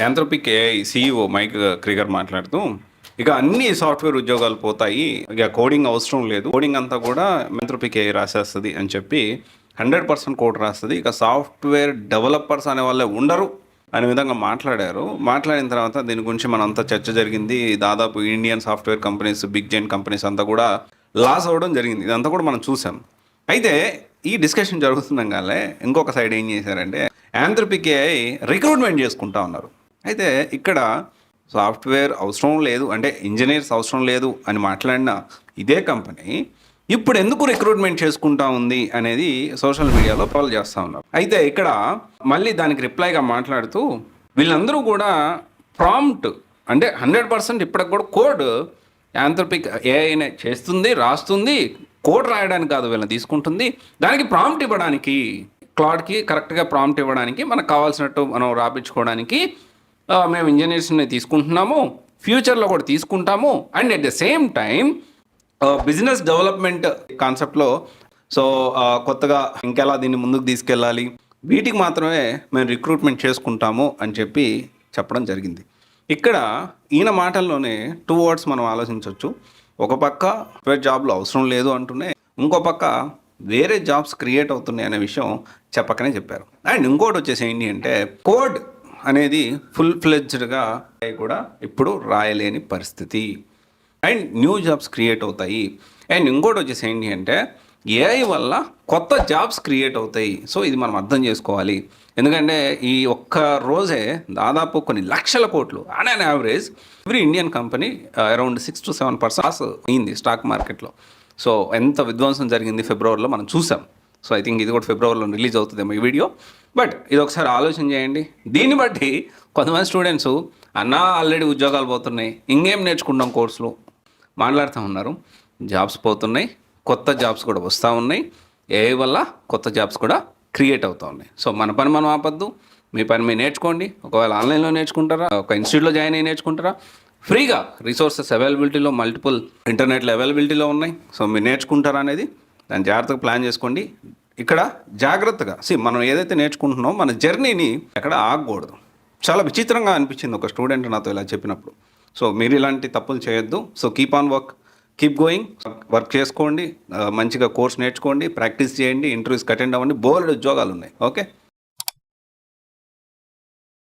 యాంథ్రోపిక్ AI CEO mic క్రిగర్ మాట్లాడుతూ ఇక అన్ని సాఫ్ట్వేర్ ఉద్యోగాలు పోతాయి, ఇక కోడింగ్ అవసరం లేదు, కోడింగ్ అంతా కూడా యాంథ్రోపిక్ ఏఐ రాసేస్తుంది అని చెప్పి 100% కోడ్ రాస్తుంది, ఇక సాఫ్ట్వేర్ డెవలపర్స్ అనే వాళ్ళే ఉండరు అనే విధంగా మాట్లాడారు. మాట్లాడిన తర్వాత దీని గురించి మనంతా చర్చ జరిగింది. దాదాపు ఇండియన్ సాఫ్ట్వేర్ కంపెనీస్, బిగ్ జైన్ కంపెనీస్ అంతా కూడా లాస్ అవ్వడం జరిగింది. ఇదంతా కూడా మనం చూసాం. అయితే ఈ డిస్కషన్ జరుగుతుండగానే ఇంకొక సైడ్ ఏం చేశారంటే యాంథ్రోపిక్ ఏఐ రిక్రూట్మెంట్ చేసుకుంటా ఉన్నారు. అయితే ఇక్కడ సాఫ్ట్వేర్ అవసరం లేదు అంటే ఇంజనీర్స్ అవసరం లేదు అని మాట్లాడిన ఇదే కంపెనీ ఇప్పుడు ఎందుకు రిక్రూట్మెంట్ చేసుకుంటా ఉంది అనేది సోషల్ మీడియాలో ట్రోల్ చేస్తూ ఉన్నారు. అయితే ఇక్కడ మళ్ళీ దానికి రిప్లైగా మాట్లాడుతూ వీళ్ళందరూ కూడా ప్రాంప్ట్ అంటే 100% ఇప్పటికి కూడా కోడ్ యాంథ్రోపిక్ ఏఐనే చేస్తుంది, రాస్తుంది. కోడ్ రాయడానికి కాదు వీళ్ళని తీసుకుంటుంది, దానికి ప్రాంప్ట్ ఇవ్వడానికి, క్లాడ్కి కరెక్ట్గా ప్రాంప్ట్ ఇవ్వడానికి, మనకు కావాల్సినట్టు మనం రాపించుకోవడానికి మేము ఇంజనీర్స్ని తీసుకుంటున్నాము, ఫ్యూచర్లో కూడా తీసుకుంటాము. And at the same time business development కాన్సెప్ట్లో కొత్తగా ఇంకెలా దీన్ని ముందుకు తీసుకెళ్ళాలి, వీటికి మాత్రమే మేము రిక్రూట్మెంట్ చేసుకుంటాము అని చెప్పి చెప్పడం జరిగింది. ఇక్కడ ఈయన మాటల్లోనే 2 words మనం ఆలోచించవచ్చు. ఒక పక్క సాఫ్ట్వేర్ జాబ్లు అవసరం లేదు అంటూనే, ఇంకో పక్క వేరే జాబ్స్ క్రియేట్ అవుతున్నాయి అనే విషయం చెప్పకనే చెప్పారు. అండ్ ఇంకోటి వచ్చేసి ఏంటి అంటే కోడ్ అనేది ఫుల్ ఫ్లెడ్జ్డ్గా కూడా ఇప్పుడు రాయలేని పరిస్థితి అండ్ న్యూ జాబ్స్ క్రియేట్ అవుతాయి. అండ్ ఇంకోటి వచ్చేసి ఏంటి అంటే ఏఐ వల్ల కొత్త జాబ్స్ క్రియేట్ అవుతాయి. సో ఇది మనం అర్థం చేసుకోవాలి. ఎందుకంటే ఈ ఒక్క రోజే దాదాపు కొన్ని లక్షల కోట్లు on an average every Indian company around 6 to 7% అయింది స్టాక్ మార్కెట్లో. సో ఎంత విధ్వంసం జరిగింది ఫిబ్రవరిలో మనం చూసాం. సో ఐ థింక్ ఇది కూడా ఫిబ్రవరిలో రిలీజ్ అవుతుందేమో ఈ వీడియో. బట్ ఇది ఒకసారి ఆలోచన చేయండి. దీన్ని బట్టి కొంతమంది స్టూడెంట్స్ ఆల్రెడీ ఉద్యోగాలు పోతున్నాయి, ఇంకేం నేర్చుకుంటాం కోర్సులు మాట్లాడుతూ ఉన్నారు. జాబ్స్ పోతున్నాయి, కొత్త జాబ్స్ కూడా వస్తూ ఉన్నాయి. ఏఐ వల్ల కొత్త జాబ్స్ కూడా క్రియేట్ అవుతూ ఉన్నాయి. సో మన పని మనం ఆపద్దు, మీ పని మీరు నేర్చుకోండి. ఒకవేళ ఆన్లైన్లో నేర్చుకుంటారా, ఒక ఇన్స్టిట్యూట్లో జాయిన్ అయ్యి నేర్చుకుంటారా, ఫ్రీగా రిసోర్సెస్ అవైలబిలిటీలో మల్టిపుల్ ఇంటర్నెట్లో అవైలబిలిటీలో ఉన్నాయి. సో మీరు నేర్చుకుంటారా అనేది దాన్ని జాగ్రత్తగా ప్లాన్ చేసుకోండి. ఇక్కడ జాగ్రత్తగా మనం ఏదైతే నేర్చుకుంటున్నామో మన జర్నీని ఎక్కడ ఆగకూడదు. చాలా విచిత్రంగా అనిపించింది ఒక స్టూడెంట్ నాతో ఇలా చెప్పినప్పుడు. సో మీరు ఇలాంటి తప్పులు చేయొద్దు. So keep on work, keep going, work చేసుకోండి, మంచిగా కోర్స్ నేర్చుకోండి, ప్రాక్టీస్ చేయండి, ఇంటర్వ్యూస్కి అటెండ్ అవ్వండి. బోల్డ్ ఉద్యోగాలు ఉన్నాయి. ఓకే.